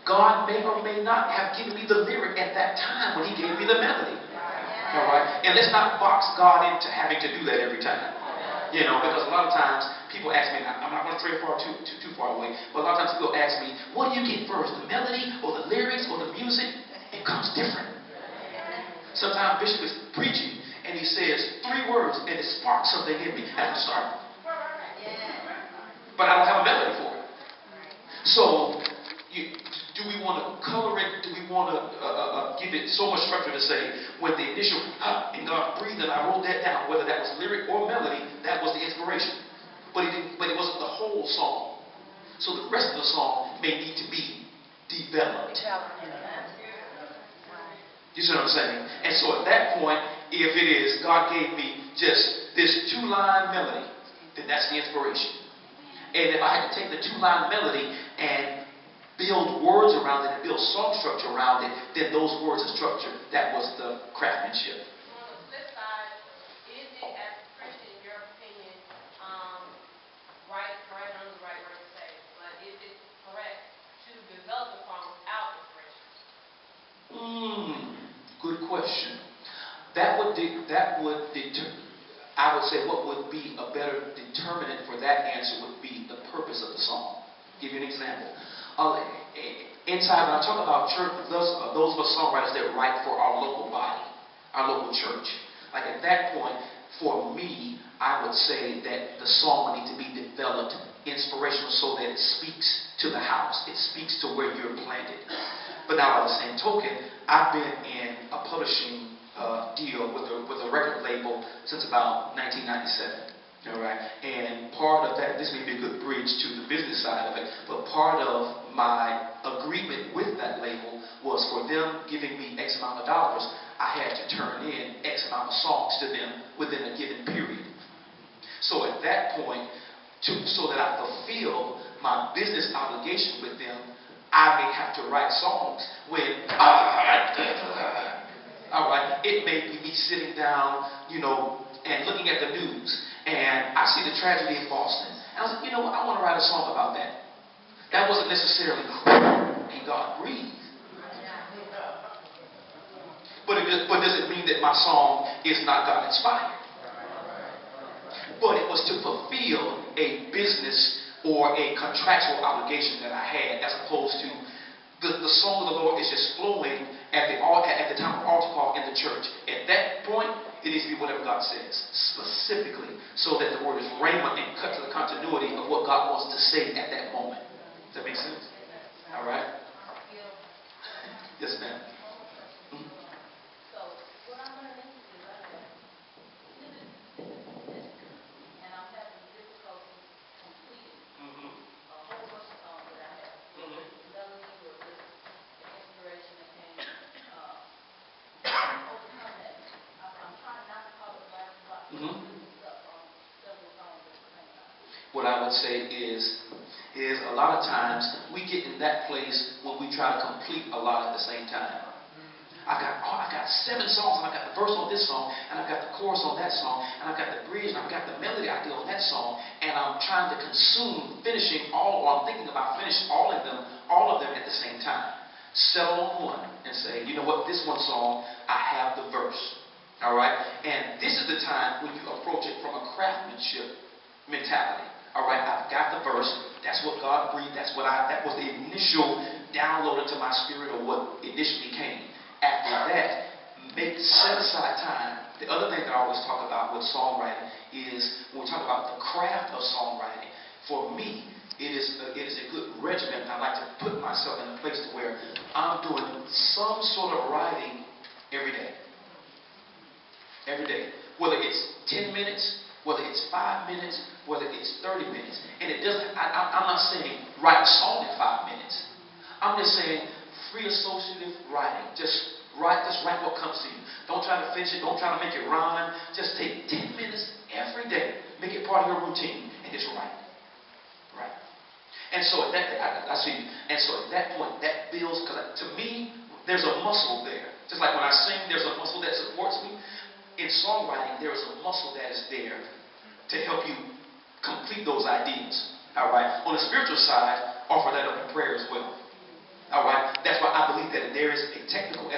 God may or may not have given me the lyric at that time when he gave me the melody. All right? And let's not box God into having to do that every time. You know, because a lot of times people ask me, I'm not going to stray too far away, but a lot of times people ask me, what do you get first, the melody or the lyrics or the music? It comes different. Sometimes Bishop is preaching and he says 3 words and it sparks something in me at the start. But I don't have a melody for it. So, do we want to color it? Do we want to give it so much structure to say, when the initial and God breathed and I wrote that down, whether that was lyric or melody, that was the inspiration. But it wasn't the whole song. So the rest of the song may need to be developed. You see what I'm saying? And so at that point, if it is, God gave me just this 2-line melody, then that's the inspiration. And if I had to take the 2-line melody and build words around it and build song structure around it, then those words and structure, that was the craftsmanship. On the flip side, is it, as a Christian, in your opinion, right on the right word to say, but is it correct to develop a song without inspiration? Good question. I would say what would be a better determinant for that answer would be the purpose of the song. I'll give you an example. Inside, when I talk about church, those of us songwriters that write for our local body, our local church, like at that point, for me, I would say that the song would need to be developed inspirational so that it speaks to the house. It speaks to where you're planted. But now, by the same token, I've been in a publishing deal with a record label since about 1997. All right, and part of that, this may be a good bridge to the business side of it, but part of my agreement with that label was for them giving me X amount of dollars, I had to turn in X amount of songs to them within a given period. So at that point, so that I fulfill my business obligation with them, I may have to write songs when, all right, it may be me sitting down, and looking at the news, and I see the tragedy in Boston. And I was like, you know what, I want to write a song about that. That wasn't necessarily and God breathed. But does it mean that my song is not God inspired? But it was to fulfill a business or a contractual obligation that I had, as opposed to the song of the Lord is just flowing at the time of altar call in the church. At that point, it needs to be whatever God says, specifically, so that the word is rhema and cut to the continuity of what God wants to say at that moment. Does that make sense? All right? Yes, ma'am. So, what I'm going to listen to, and I'm having difficulty completing a whole bunch of songs that I have. Melody or just the inspiration that came overcome that. I'm trying not to call it black and white. Stuff on several songs at the same time. What I would say is a lot of times we get in that place when we try to complete a lot at the same time. I got 7 songs, and I got the verse on this song, and I got the chorus on that song, and I got the bridge, and I got the melody idea on that song, and I'm trying to finishing all, or I'm thinking about finishing all of them at the same time. Settle on one and say, you know what, this one song, I have the verse. All right? And this is the time when you approach it from a craftsmanship mentality. All right, I've got the verse. That's what God breathed. That was the initial download into my spirit, or what initially came. After that, set aside time. The other thing that I always talk about with songwriting is when we talk about the craft of songwriting. For me, it is a good regimen. I like to put myself in a place to where I'm doing some sort of writing every day. Every day, whether it's 10 minutes. Whether it's 5 minutes, whether it's 30 minutes. And it doesn't, I'm not saying write a song in 5 minutes. I'm just saying free associative writing. Just write what comes to you. Don't try to finish it. Don't try to make it rhyme. Just take 10 minutes every day. Make it part of your routine and just write. Right. And so at that, I see you. And so at that point, that builds, because to me, there's a muscle there. Just like when I sing, there's a muscle that supports me. In songwriting, there is a muscle that is there to help you complete those ideas. All right. On the spiritual side, offer that up in prayer as well. All right. there is a technical